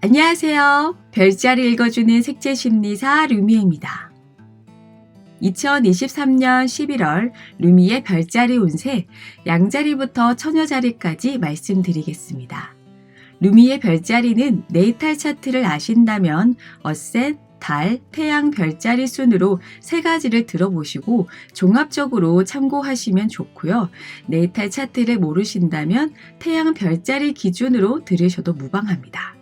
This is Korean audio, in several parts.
안녕하세요. 별자리 읽어주는 색채심리사 루미입니다. 2023년 11월 루미의 별자리 운세 양자리부터 처녀자리까지 말씀드리겠습니다. 루미의 별자리는 네이탈 차트를 아신다면 어센, 달, 태양 별자리 순으로 세 가지를 들어보시고 종합적으로 참고하시면 좋고요. 네이탈 차트를 모르신다면 태양 별자리 기준으로 들으셔도 무방합니다.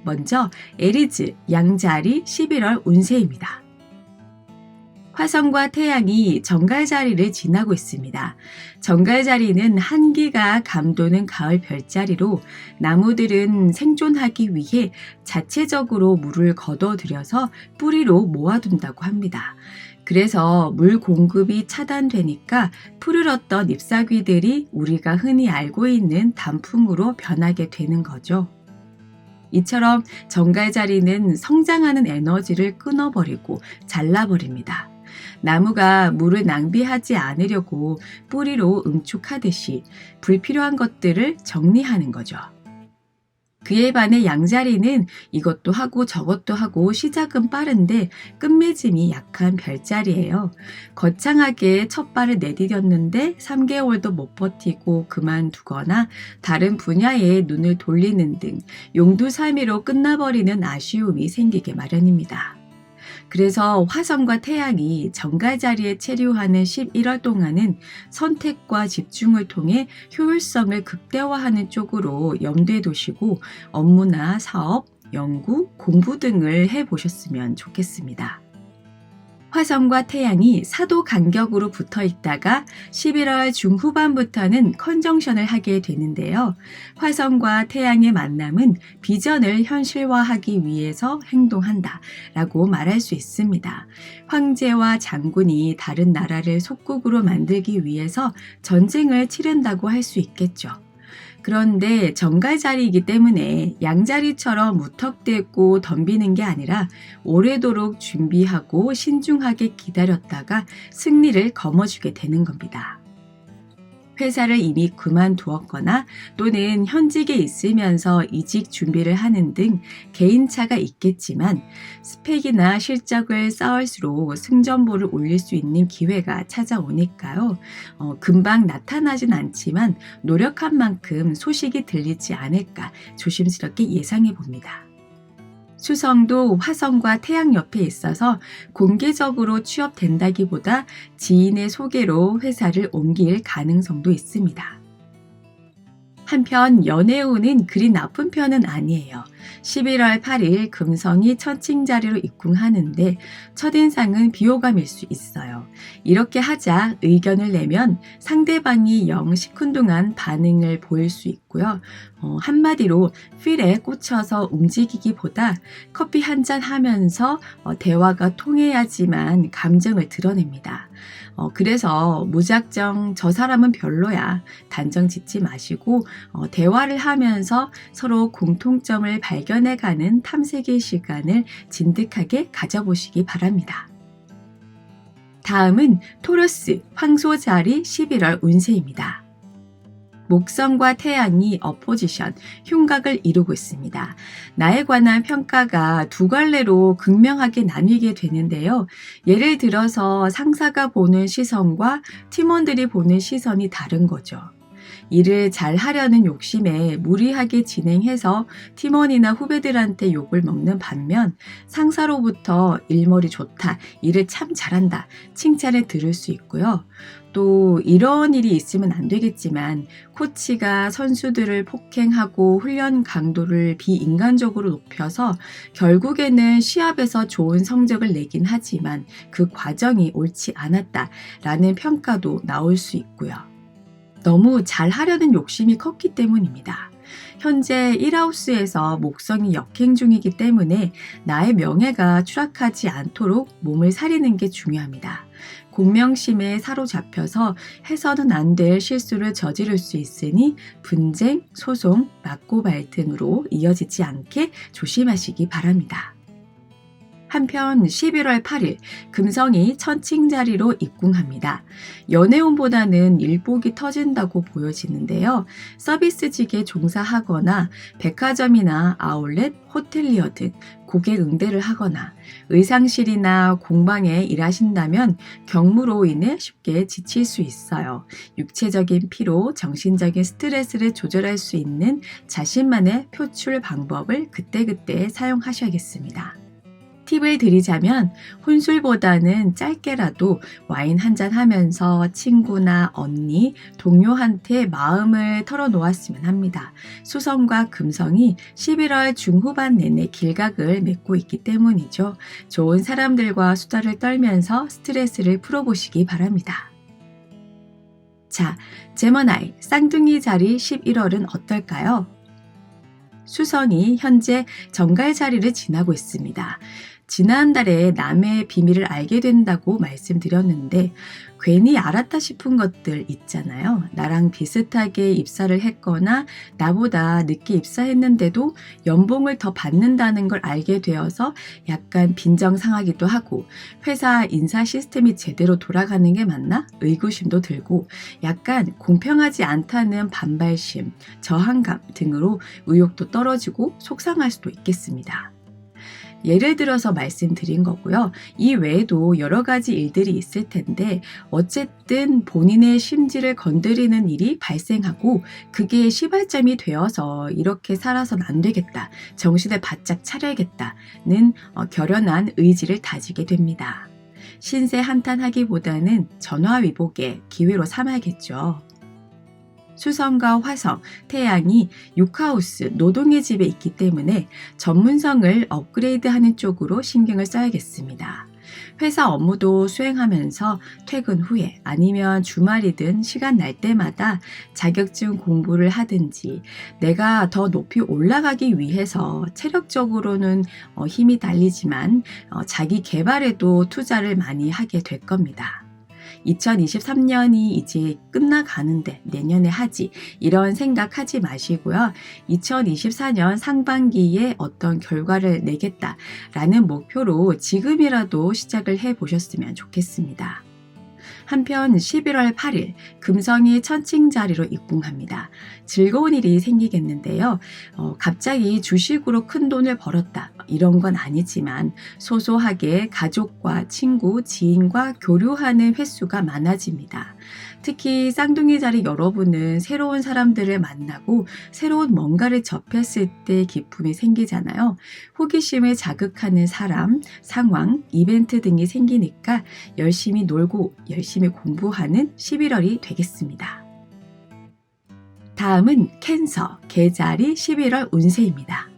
먼저 에리즈 양자리 11월 운세입니다. 화성과 태양이 정갈자리를 지나고 있습니다. 정갈자리는 한기가 감도는 가을 별자리로 나무들은 생존하기 위해 자체적으로 물을 걷어들여서 뿌리로 모아둔다고 합니다. 그래서 물 공급이 차단되니까 푸르렀던 잎사귀들이 우리가 흔히 알고 있는 단풍으로 변하게 되는 거죠. 이처럼 정갈자리는 성장하는 에너지를 끊어버리고 잘라버립니다. 나무가 물을 낭비하지 않으려고 뿌리로 응축하듯이 불필요한 것들을 정리하는 거죠. 그에 반해 양자리는 이것도 하고 저것도 하고 시작은 빠른데 끝맺음이 약한 별자리예요. 거창하게 첫 발을 내디뎠는데 3개월도 못 버티고 그만두거나 다른 분야에 눈을 돌리는 등 용두사미로 끝나버리는 아쉬움이 생기게 마련입니다. 그래서 화성과 태양이 정갈자리에 체류하는 11월 동안은 선택과 집중을 통해 효율성을 극대화하는 쪽으로 염두에 두시고 업무나 사업, 연구, 공부 등을 해보셨으면 좋겠습니다. 화성과 태양이 사도 간격으로 붙어 있다가 11월 중후반부터는 컨정션을 하게 되는데요. 화성과 태양의 만남은 비전을 현실화하기 위해서 행동한다 라고 말할 수 있습니다. 황제와 장군이 다른 나라를 속국으로 만들기 위해서 전쟁을 치른다고 할 수 있겠죠. 그런데 정갈자리이기 때문에 양자리처럼 무턱대고 덤비는 게 아니라 오래도록 준비하고 신중하게 기다렸다가 승리를 거머쥐게 되는 겁니다. 회사를 이미 그만두었거나 또는 현직에 있으면서 이직 준비를 하는 등 개인차가 있겠지만 스펙이나 실적을 쌓을수록 승전보를 올릴 수 있는 기회가 찾아오니까요. 금방 나타나진 않지만 노력한 만큼 소식이 들리지 않을까 조심스럽게 예상해 봅니다. 수성도 화성과 태양 옆에 있어서 공개적으로 취업된다기보다 지인의 소개로 회사를 옮길 가능성도 있습니다. 한편 연애운은 그리 나쁜 편은 아니에요. 11월 8일 금성이 천칭자리로 입궁하는데 첫인상은 비호감일 수 있어요. 이렇게 하자 의견을 내면 상대방이 영 시큰둥한 반응을 보일 수 있고요. 한마디로 필에 꽂혀서 움직이기보다 커피 한잔 하면서 대화가 통해야지만 감정을 드러냅니다. 그래서 무작정 저 사람은 별로야 단정 짓지 마시고 대화를 하면서 서로 공통점을 발견해가는 탐색의 시간을 진득하게 가져보시기 바랍니다. 다음은 토러스 황소자리 11월 운세입니다. 목성과 태양이 어포지션, 흉각을 이루고 있습니다. 나에 관한 평가가 두 갈래로 극명하게 나뉘게 되는데요. 예를 들어서 상사가 보는 시선과 팀원들이 보는 시선이 다른 거죠. 일을 잘 하려는 욕심에 무리하게 진행해서 팀원이나 후배들한테 욕을 먹는 반면 상사로부터 일머리 좋다, 일을 참 잘한다, 칭찬을 들을 수 있고요. 또 이런 일이 있으면 안 되겠지만 코치가 선수들을 폭행하고 훈련 강도를 비인간적으로 높여서 결국에는 시합에서 좋은 성적을 내긴 하지만 그 과정이 옳지 않았다라는 평가도 나올 수 있고요. 너무 잘하려는 욕심이 컸기 때문입니다. 현재 1하우스에서 목성이 역행 중이기 때문에 나의 명예가 추락하지 않도록 몸을 사리는 게 중요합니다. 공명심에 사로잡혀서 해서는 안 될 실수를 저지를 수 있으니 분쟁, 소송, 맞고발 등으로 이어지지 않게 조심하시기 바랍니다. 한편 11월 8일 금성이 천칭자리로 입궁합니다. 연애운보다는 일복이 터진다고 보여지는데요. 서비스직에 종사하거나 백화점이나 아울렛, 호텔리어 등 고객 응대를 하거나 의상실이나 공방에 일하신다면 경무로 인해 쉽게 지칠 수 있어요. 육체적인 피로, 정신적인 스트레스를 조절할 수 있는 자신만의 표출 방법을 그때그때 사용하셔야겠습니다. 팁을 드리자면 혼술보다는 짧게라도 와인 한잔 하면서 친구나 언니, 동료한테 마음을 털어놓았으면 합니다. 수성과 금성이 11월 중후반 내내 길각을 맺고 있기 때문이죠. 좋은 사람들과 수다를 떨면서 스트레스를 풀어보시기 바랍니다. 자, 제머나이 쌍둥이 자리 11월은 어떨까요? 수성이 현재 정갈 자리를 지나고 있습니다. 지난달에 남의 비밀을 알게 된다고 말씀드렸는데 괜히 알았다 싶은 것들 있잖아요. 나랑 비슷하게 입사를 했거나 나보다 늦게 입사했는데도 연봉을 더 받는다는 걸 알게 되어서 약간 빈정상하기도 하고 회사 인사 시스템이 제대로 돌아가는 게 맞나? 의구심도 들고 약간 공평하지 않다는 반발심, 저항감 등으로 의욕도 떨어지고 속상할 수도 있겠습니다. 예를 들어서 말씀드린 거고요. 이 외에도 여러 가지 일들이 있을 텐데 어쨌든 본인의 심지를 건드리는 일이 발생하고 그게 시발점이 되어서 이렇게 살아선 안 되겠다. 정신을 바짝 차려야겠다는 결연한 의지를 다지게 됩니다. 신세 한탄하기보다는 전화위복의 기회로 삼아야겠죠. 수성과 화성, 태양이 6하우스 노동의 집에 있기 때문에 전문성을 업그레이드하는 쪽으로 신경을 써야겠습니다. 회사 업무도 수행하면서 퇴근 후에 아니면 주말이든 시간 날 때마다 자격증 공부를 하든지 내가 더 높이 올라가기 위해서 체력적으로는 힘이 달리지만 자기 개발에도 투자를 많이 하게 될 겁니다. 2023년이 이제 끝나가는데 내년에 하지 이런 생각하지 마시고요. 2024년 상반기에 어떤 결과를 내겠다라는 목표로 지금이라도 시작을 해보셨으면 좋겠습니다. 한편 11월 8일 금성이 천칭자리로 입궁합니다. 즐거운 일이 생기겠는데요. 갑자기 주식으로 큰 돈을 벌었다 이런 건 아니지만 소소하게 가족과 친구, 지인과 교류하는 횟수가 많아집니다. 특히 쌍둥이 자리 여러분은 새로운 사람들을 만나고 새로운 뭔가를 접했을 때 기쁨이 생기잖아요. 호기심을 자극하는 사람, 상황, 이벤트 등이 생기니까 열심히 놀고 열심히 공부하는 11월이 되겠습니다. 다음은 캔서, 개자리 11월 운세입니다.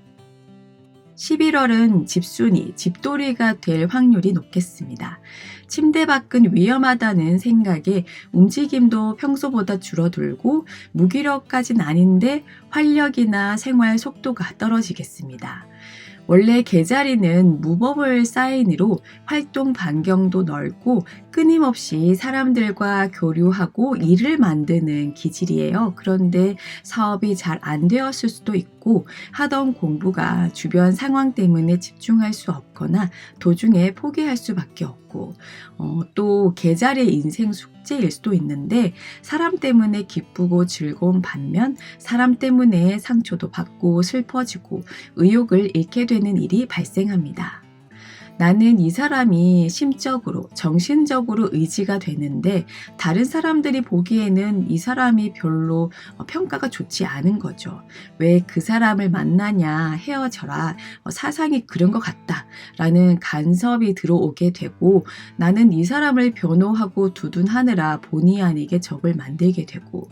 11월은 집순이, 집돌이가 될 확률이 높겠습니다. 침대 밖은 위험하다는 생각에 움직임도 평소보다 줄어들고 무기력까진 아닌데 활력이나 생활 속도가 떨어지겠습니다. 원래 개자리는 무버블 사인으로 활동 반경도 넓고 끊임없이 사람들과 교류하고 일을 만드는 기질이에요. 그런데 사업이 잘 안 되었을 수도 있고 하던 공부가 주변 상황 때문에 집중할 수 없거나 도중에 포기할 수밖에 없고 또 개자리의 인생 숙제일 수도 있는데 사람 때문에 기쁘고 즐거운 반면 사람 때문에 상처도 받고 슬퍼지고 의욕을 잃게 되는 일이 발생합니다. 나는 이 사람이 심적으로, 정신적으로 의지가 되는데 다른 사람들이 보기에는 이 사람이 별로 평가가 좋지 않은 거죠. 왜 그 사람을 만나냐, 헤어져라, 사상이 그런 것 같다 라는 간섭이 들어오게 되고 나는 이 사람을 변호하고 두둔하느라 본의 아니게 적을 만들게 되고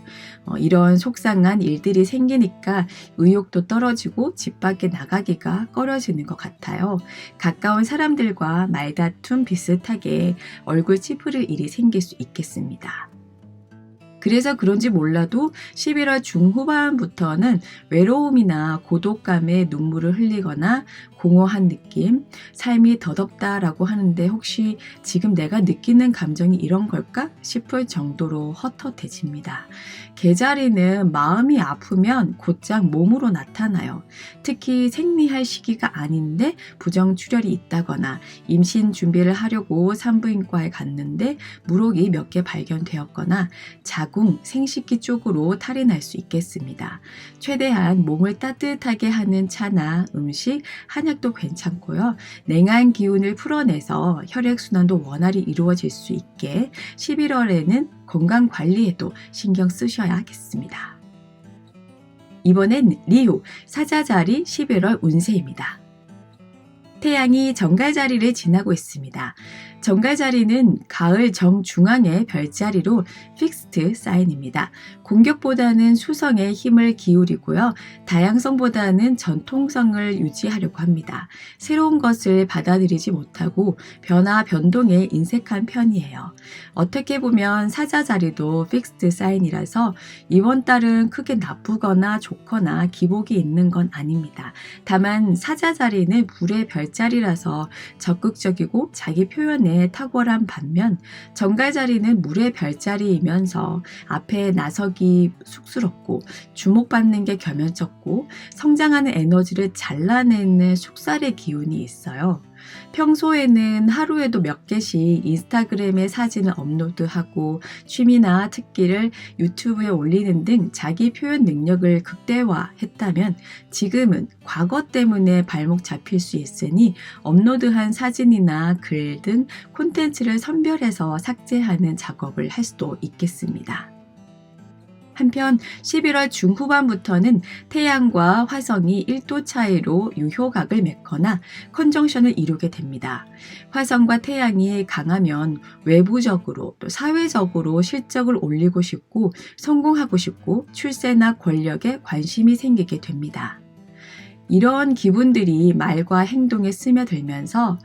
이런 속상한 일들이 생기니까 의욕도 떨어지고 집 밖에 나가기가 꺼려지는 것 같아요. 가까운 사람들과 말다툼 비슷하게 얼굴 찌푸릴 일이 생길 수 있겠습니다. 그래서 그런지 몰라도 11월 중후반부터는 외로움이나 고독감에 눈물을 흘리거나 공허한 느낌, 삶이 더덥다라고 하는데 혹시 지금 내가 느끼는 감정이 이런 걸까 싶을 정도로 헛헛해집니다. 계자리는 마음이 아프면 곧장 몸으로 나타나요. 특히 생리할 시기가 아닌데 부정출혈이 있다거나 임신 준비를 하려고 산부인과에 갔는데 물혹이 몇 개 발견되었거나 자궁, 생식기 쪽으로 탈이 날 수 있겠습니다. 최대한 몸을 따뜻하게 하는 차나 음식, 한약도 괜찮고요. 냉한 기운을 풀어내서 혈액순환도 원활히 이루어질 수 있게 11월에는 건강관리에도 신경 쓰셔야겠습니다. 이번엔 리오, 사자자리 11월 운세입니다. 태양이 정갈자리를 지나고 있습니다. 정갈자리는 가을 정중앙의 별자리로 픽스트 사인입니다. 공격보다는 수성에 힘을 기울이고요. 다양성보다는 전통성을 유지하려고 합니다. 새로운 것을 받아들이지 못하고 변화 변동에 인색한 편이에요. 어떻게 보면 사자자리도 픽스트 사인이라서 이번 달은 크게 나쁘거나 좋거나 기복이 있는 건 아닙니다. 다만 사자자리는 불의 별자리라서 적극적이고 자기 표현에 탁월한 반면 정갈자리는 물의 별자리이면서 앞에 나서기 쑥스럽고 주목받는 게 겸연쩍고 성장하는 에너지를 잘라내는 속살의 기운이 있어요. 평소에는 하루에도 몇 개씩 인스타그램에 사진을 업로드하고 취미나 특기를 유튜브에 올리는 등 자기 표현 능력을 극대화했다면 지금은 과거 때문에 발목 잡힐 수 있으니 업로드한 사진이나 글 등 콘텐츠를 선별해서 삭제하는 작업을 할 수도 있겠습니다. 한편 11월 중후반부터는 태양과 화성이 1도 차이로 유효각을 맺거나 컨정션을 이루게 됩니다. 화성과 태양이 강하면 외부적으로 또 사회적으로 실적을 올리고 싶고 성공하고 싶고 출세나 권력에 관심이 생기게 됩니다. 이런 기분들이 말과 행동에 스며들면서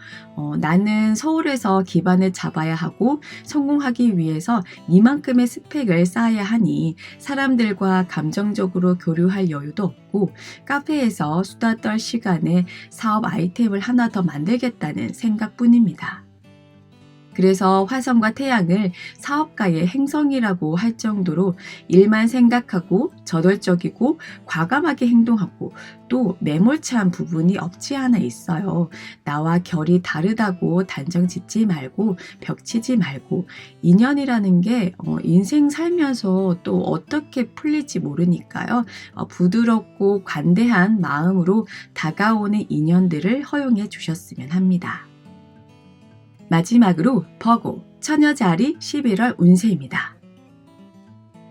나는 서울에서 기반을 잡아야 하고 성공하기 위해서 이만큼의 스펙을 쌓아야 하니 사람들과 감정적으로 교류할 여유도 없고 카페에서 수다 떨 시간에 사업 아이템을 하나 더 만들겠다는 생각뿐입니다. 그래서 화성과 태양을 사업가의 행성이라고 할 정도로 일만 생각하고 저돌적이고 과감하게 행동하고 또 매몰찬 부분이 없지 않아 있어요. 나와 결이 다르다고 단정 짓지 말고 벽치지 말고 인연이라는 게 인생 살면서 또 어떻게 풀릴지 모르니까요. 부드럽고 관대한 마음으로 다가오는 인연들을 허용해 주셨으면 합니다. 마지막으로 버고, 처녀자리 11월 운세입니다.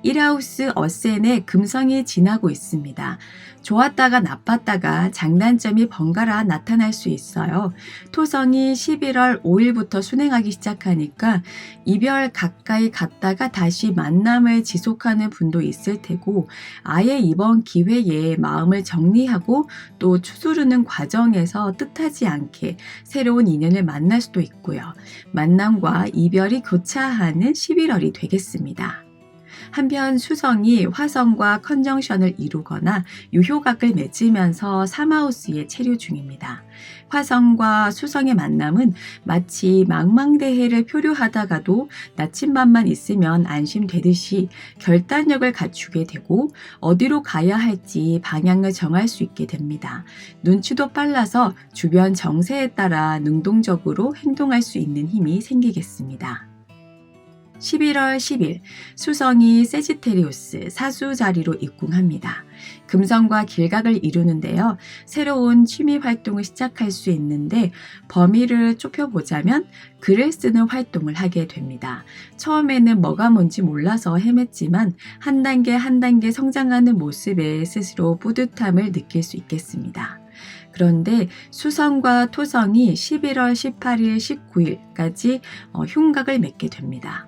1하우스 어센에 금성이 지나고 있습니다. 좋았다가 나빴다가 장단점이 번갈아 나타날 수 있어요. 토성이 11월 5일부터 순행하기 시작하니까 이별 가까이 갔다가 다시 만남을 지속하는 분도 있을 테고 아예 이번 기회에 마음을 정리하고 또 추스르는 과정에서 뜻하지 않게 새로운 인연을 만날 수도 있고요. 만남과 이별이 교차하는 11월이 되겠습니다. 한편 수성이 화성과 컨정션을 이루거나 유효각을 맺으면서 3하우스에 체류 중입니다. 화성과 수성의 만남은 마치 망망대해를 표류하다가도 나침반만 있으면 안심되듯이 결단력을 갖추게 되고 어디로 가야 할지 방향을 정할 수 있게 됩니다. 눈치도 빨라서 주변 정세에 따라 능동적으로 행동할 수 있는 힘이 생기겠습니다. 11월 10일 수성이 세지테리우스 사수 자리로 입궁합니다. 금성과 길각을 이루는데요. 새로운 취미 활동을 시작할 수 있는데 범위를 좁혀보자면 글을 쓰는 활동을 하게 됩니다. 처음에는 뭐가 뭔지 몰라서 헤맸지만 한 단계 한 단계 성장하는 모습에 스스로 뿌듯함을 느낄 수 있겠습니다. 그런데 수성과 토성이 11월 18일, 19일까지 흉각을 맺게 됩니다.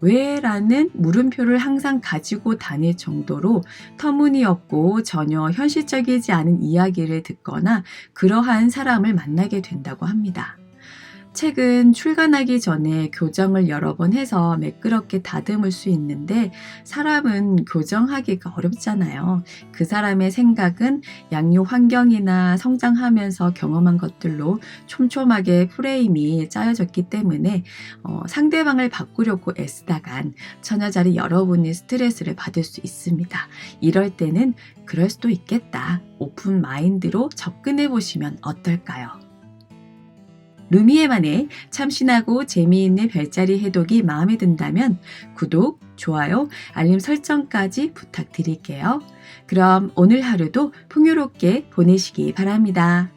왜? 라는 물음표를 항상 가지고 다닐 정도로 터무니없고 전혀 현실적이지 않은 이야기를 듣거나 그러한 사람을 만나게 된다고 합니다. 책은 출간하기 전에 교정을 여러 번 해서 매끄럽게 다듬을 수 있는데 사람은 교정하기가 어렵잖아요. 그 사람의 생각은 양육 환경이나 성장하면서 경험한 것들로 촘촘하게 프레임이 짜여졌기 때문에 상대방을 바꾸려고 애쓰다간 처녀자리 여러분이 스트레스를 받을 수 있습니다. 이럴 때는 그럴 수도 있겠다. 오픈 마인드로 접근해 보시면 어떨까요? 루미에만의 참신하고 재미있는 별자리 해독이 마음에 든다면 구독, 좋아요, 알림 설정까지 부탁드릴게요. 그럼 오늘 하루도 풍요롭게 보내시기 바랍니다.